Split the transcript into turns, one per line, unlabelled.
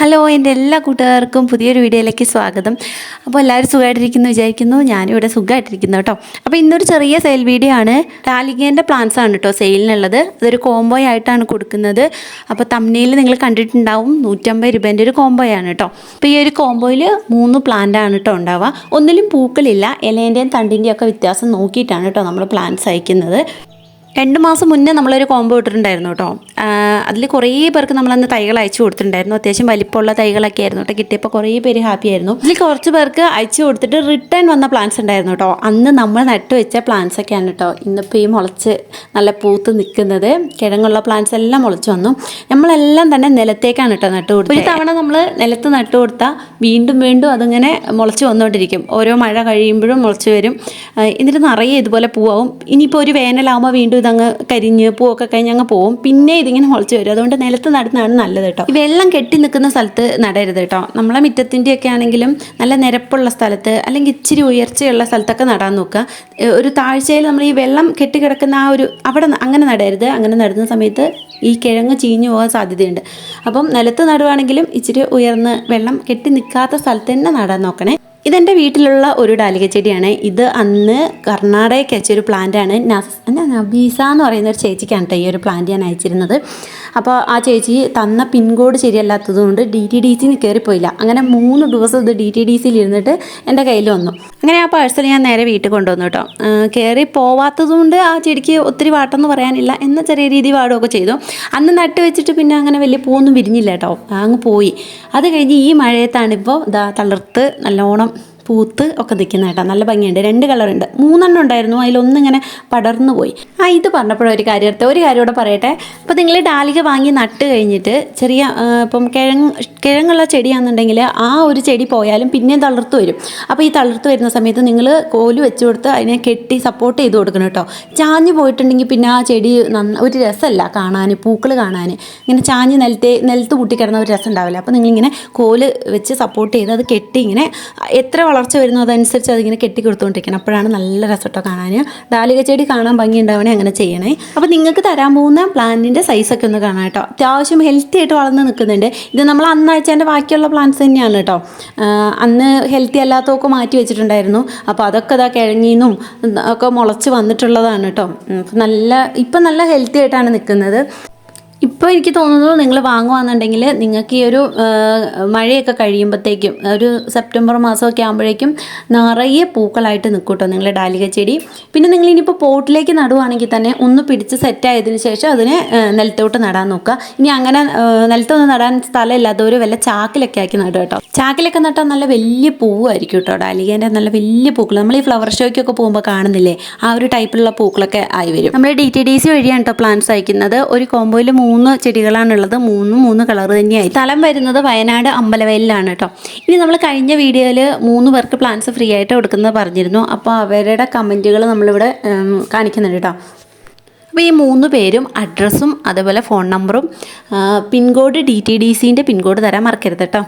Hello എൻ്റെ എല്ലാ കൂട്ടുകാർക്കും പുതിയൊരു വീഡിയോയിലേക്ക് സ്വാഗതം. അപ്പോൾ എല്ലാവരും സുഖമായിട്ടിരിക്കുന്നു വിചാരിക്കുന്നു. ഞാനിവിടെ സുഖമായിട്ടിരിക്കുന്നു കേട്ടോ. അപ്പോൾ ഇന്നൊരു ചെറിയ സെയിൽ വീഡിയോ ആണ്. ഡാലിഗേൻ്റെ പ്ലാന്റ്സ് ആണ് കേട്ടോ സെയിലിനുള്ളത്. അതൊരു കോംബോ ആയിട്ടാണ് കൊടുക്കുന്നത്. അപ്പോൾ തംബ്നെയിൽ നിങ്ങൾ കണ്ടിട്ടുണ്ടാവും, 150 രൂപേൻ്റെ ഒരു കോംബോയാണ് കേട്ടോ. അപ്പോൾ ഈ ഒരു കോംബോയിൽ 3 പ്ലാന്റ് ആണ് കേട്ടോ ഉണ്ടാവുക. ഒന്നിലും പൂക്കളില്ല, ഇലേൻ്റെയും തണ്ടിൻ്റെയും ഒക്കെ വ്യത്യാസം നോക്കിയിട്ടാണ് കേട്ടോ നമ്മൾ പ്ലാന്റ്സ് അയക്കുന്നത്. 2 മാസം മുന്നേ നമ്മളൊരു കോംബോ ഇട്ടിട്ടുണ്ടായിരുന്നു കേട്ടോ. അതിൽ കുറേ പേർക്ക് നമ്മളന്ന് തൈകൾ അയച്ചു കൊടുത്തിട്ടുണ്ടായിരുന്നു. അത്യാവശ്യം വലിപ്പമുള്ള തൈകളൊക്കെ ആയിരുന്നു കേട്ടോ കിട്ടിയപ്പോൾ കുറേ പേര് ഹാപ്പി ആയിരുന്നു. ഇതിൽ കുറച്ച് പേർക്ക് അയച്ചു കൊടുത്തിട്ട് റിട്ടേൺ വന്ന പ്ലാന്റ്സ് ഉണ്ടായിരുന്നു കേട്ടോ. അന്ന് നമ്മൾ നട്ട് വെച്ച പ്ലാന്റ്സ് ഒക്കെയാണ് കേട്ടോ ഇന്നിപ്പോൾ ഈ മുളച്ച് നല്ല പൂത്ത് നിൽക്കുന്നത്. കിഴങ്ങുള്ള പ്ലാന്റ്സ് എല്ലാം മുളച്ച് വന്നു. നമ്മളെല്ലാം തന്നെ നിലത്തേക്കാണ് കേട്ടോ നട്ട് കൊടുത്തത്. ഒരു തവണ നമ്മൾ നിലത്ത് നട്ട് കൊടുത്താൽ വീണ്ടും വീണ്ടും അതിങ്ങനെ മുളച്ച് വന്നുകൊണ്ടിരിക്കും. ഓരോ മഴ കഴിയുമ്പോഴും മുളച്ച് വരും. എന്നിട്ട് നിറയെ ഇതുപോലെ പൂവാകും. ഇനിയിപ്പോൾ ഒരു വേനലാകുമ്പോൾ വീണ്ടും ഇതങ്ങ് കരിഞ്ഞ് പൂവൊക്കെ കഴിഞ്ഞ് അങ്ങ് പോവും. പിന്നെ ഇതിങ്ങനെ മുളച്ച് വരും. അതുകൊണ്ട് നിലത്ത് നടുന്നതാണ് നല്ലത് കേട്ടോ. ഈ വെള്ളം കെട്ടി നിൽക്കുന്ന സ്ഥലത്ത് നടരുത് കേട്ടോ. നമ്മളെ മുറ്റത്തിൻ്റെയൊക്കെ ആണെങ്കിലും നല്ല നിരപ്പുള്ള സ്ഥലത്ത് അല്ലെങ്കിൽ ഇച്ചിരി ഉയർച്ചയുള്ള സ്ഥലത്തൊക്കെ നടാൻ നോക്കുക. ഒരു താഴ്ചയിൽ നമ്മൾ ഈ വെള്ളം കെട്ടിക്കിടക്കുന്ന ആ ഒരു അവിടെ അങ്ങനെ നടരുത്. അങ്ങനെ നടുന്ന സമയത്ത് ഈ കിഴങ്ങ് ചീഞ്ഞു പോകാൻ സാധ്യതയുണ്ട്. അപ്പം നിലത്ത് നടുവാണെങ്കിലും ഇച്ചിരി ഉയർന്ന് വെള്ളം കെട്ടി നിൽക്കാത്ത സ്ഥലത്ത് തന്നെ നടാൻ നോക്കണേ. ഇതെൻ്റെ വീട്ടിലുള്ള ഒരു ഡാലിക ചെടിയാണ്. ഇത് അന്ന് കർണാടകയ്ക്ക് അയച്ചൊരു പ്ലാന്റാണ്. നബീസ എന്ന് പറയുന്ന ഒരു ചേച്ചിക്കാണ് കേട്ടോ ഈ ഒരു പ്ലാന്റ് ഞാൻ അയച്ചിരുന്നത്. അപ്പോൾ ആ ചേച്ചി തന്ന പിൻകോഡ് ശരിയല്ലാത്തത് കൊണ്ട് DTDC കയറിപ്പോയില്ല. അങ്ങനെ 3 ദിവസം ഇത് DTDC ഇരുന്നിട്ട് എൻ്റെ കയ്യിൽ വന്നു. അങ്ങനെ ആ പാഴ്സൽ ഞാൻ നേരെ വീട്ടിൽ കൊണ്ടുവന്നു കേട്ടോ. കയറി പോവാത്തത് കൊണ്ട് ആ ചെടിക്ക് ഒത്തിരി വാട്ടെന്ന് പറയാനില്ല, എന്ന ചെറിയ രീതി വാടുകയൊക്കെ ചെയ്തു. അന്ന് നട്ട് വെച്ചിട്ട് പിന്നെ അങ്ങനെ വലിയ പൂവൊന്നും വിരിഞ്ഞില്ല കേട്ടോ, അങ്ങ് പോയി. അത് കഴിഞ്ഞ് ഈ മഴയത്താണിപ്പോൾ ഇതാ തളിർത്ത് നല്ലോണം പൂത്ത് ഒക്കെ നിൽക്കുന്ന കേട്ടോ. നല്ല ഭംഗിയുണ്ട്. 2 കളറുണ്ട്. 3 ഉണ്ടായിരുന്നു, അതിലൊന്നിങ്ങനെ പടർന്നു പോയി. ഇത് പറഞ്ഞപ്പോഴൊരു ഒരു കാര്യം കൂടെ പറയട്ടെ. അപ്പോൾ നിങ്ങൾ ഡാലിക വാങ്ങി നട്ട് കഴിഞ്ഞിട്ട് ചെറിയ ഇപ്പം കിഴങ്ങുള്ള ചെടിയാണെന്നുണ്ടെങ്കിൽ ആ ഒരു ചെടി പോയാലും പിന്നെയും തളിർത്ത് വരും. അപ്പോൾ ഈ തളിർത്ത് വരുന്ന സമയത്ത് നിങ്ങൾ കോല് വെച്ച് കൊടുത്ത് അതിനെ കെട്ടി സപ്പോർട്ട് ചെയ്ത് കൊടുക്കണം കേട്ടോ. ചാഞ്ഞ് പോയിട്ടുണ്ടെങ്കിൽ പിന്നെ ആ ചെടി ഒരു രസമല്ല കാണാൻ, പൂക്കൾ കാണാൻ. ഇങ്ങനെ ചാഞ്ഞ് നിലത്ത് കൂട്ടിക്കിടന്ന ഒരു രസം ഉണ്ടാവില്ല. അപ്പോൾ നിങ്ങളിങ്ങനെ കോല് വെച്ച് സപ്പോർട്ട് ചെയ്ത് അത് കെട്ടി ഇങ്ങനെ എത്ര വളർച്ച വരുന്നു അതനുസരിച്ച് അതിങ്ങനെ കെട്ടി കൊടുത്തുകൊണ്ടിരിക്കണം. അപ്പോഴാണ് നല്ല രസട്ടോ കാണാൻ. ഡാലിക ചെടി കാണാൻ ഭംഗി ഉണ്ടാവണേ അങ്ങനെ ചെയ്യണേ. അപ്പോൾ നിങ്ങൾക്ക് തരാൻ പോകുന്ന പ്ലാന്റിൻ്റെ സൈസൊക്കെ ഒന്ന് കാണാം കേട്ടോ. അത്യാവശ്യം ഹെൽത്തി ആയിട്ട് വളർന്ന് നിൽക്കുന്നുണ്ട്. ഇത് നമ്മൾ അന്ന് അയച്ചതിൻ്റെ ബാക്കിയുള്ള പ്ലാന്റ്സ് തന്നെയാണ് കേട്ടോ. അന്ന് ഹെൽത്തി അല്ലാത്തതൊക്കെ മാറ്റി വെച്ചിട്ടുണ്ടായിരുന്നു. അപ്പോൾ അതൊക്കെ ഇതാ കിഴങ്ങിന്നും ഒക്കെ മുളച്ച് വന്നിട്ടുള്ളതാണ് കേട്ടോ. ഇപ്പം നല്ല ഹെൽത്തി ആയിട്ടാണ് നിൽക്കുന്നത്. ഇപ്പോൾ എനിക്ക് തോന്നുന്നു നിങ്ങൾ വാങ്ങുകയാണെന്നുണ്ടെങ്കിൽ നിങ്ങൾക്ക് ഈ ഒരു മഴയൊക്കെ കഴിയുമ്പോഴത്തേക്കും ഒരു സെപ്റ്റംബർ മാസമൊക്കെ ആകുമ്പോഴേക്കും നിറയെ പൂക്കളായിട്ട് നിൽക്കും കേട്ടോ നിങ്ങളുടെ ഡാലിക ചെടി. പിന്നെ നിങ്ങൾ ഇനിയിപ്പോൾ പോട്ടിലേക്ക് നടുവാണെങ്കിൽ തന്നെ ഒന്ന് പിടിച്ച് സെറ്റായതിനു ശേഷം അതിനെ നിലത്തോട്ട് നടാൻ നോക്കുക. ഇനി അങ്ങനെ നിലത്തൊന്നും നടാൻ സ്ഥലമില്ലാത്തവർ വല്ല ചാക്കിലൊക്കെ ആക്കി നടുക കേട്ടോ. ചാക്കിലൊക്കെ നട്ടാൽ നല്ല വലിയ പൂവായിരിക്കും കേട്ടോ. ഡാലികേൻ്റെ നല്ല വലിയ പൂക്കൾ നമ്മൾ ഈ ഫ്ലവർ ഷോയ്ക്കൊക്കെ പോകുമ്പോൾ കാണുന്നില്ലേ, ആ ഒരു ടൈപ്പിലുള്ള പൂക്കളൊക്കെ ആയി വരും. നമ്മൾ DTDC വഴിയാണ് കേട്ടോ പ്ലാന്റ്സ് അയക്കുന്നത്. ഒരു കോംബോയിൽ 3 ചെടികളാണുള്ളത്. 3 കളർ തന്നെയായി. സ്ഥലം വരുന്നത് വയനാട് അമ്പലവയലിലാണ് കേട്ടോ. ഇനി നമ്മൾ കഴിഞ്ഞ വീഡിയോയിൽ 3 പേർക്ക് പ്ലാന്റ്സ് ഫ്രീ ആയിട്ട് കൊടുക്കുന്നത് പറഞ്ഞിരുന്നു. അപ്പോൾ അവരുടെ കമൻറ്റുകൾ നമ്മളിവിടെ കാണിക്കുന്നുണ്ട് കേട്ടോ. അപ്പോൾ ഈ 3 പേരും അഡ്രസ്സും അതുപോലെ ഫോൺ നമ്പറും പിൻകോഡ് DTDCൻ്റെ പിൻകോഡ് തരാൻ മറക്കരുത് കേട്ടോ.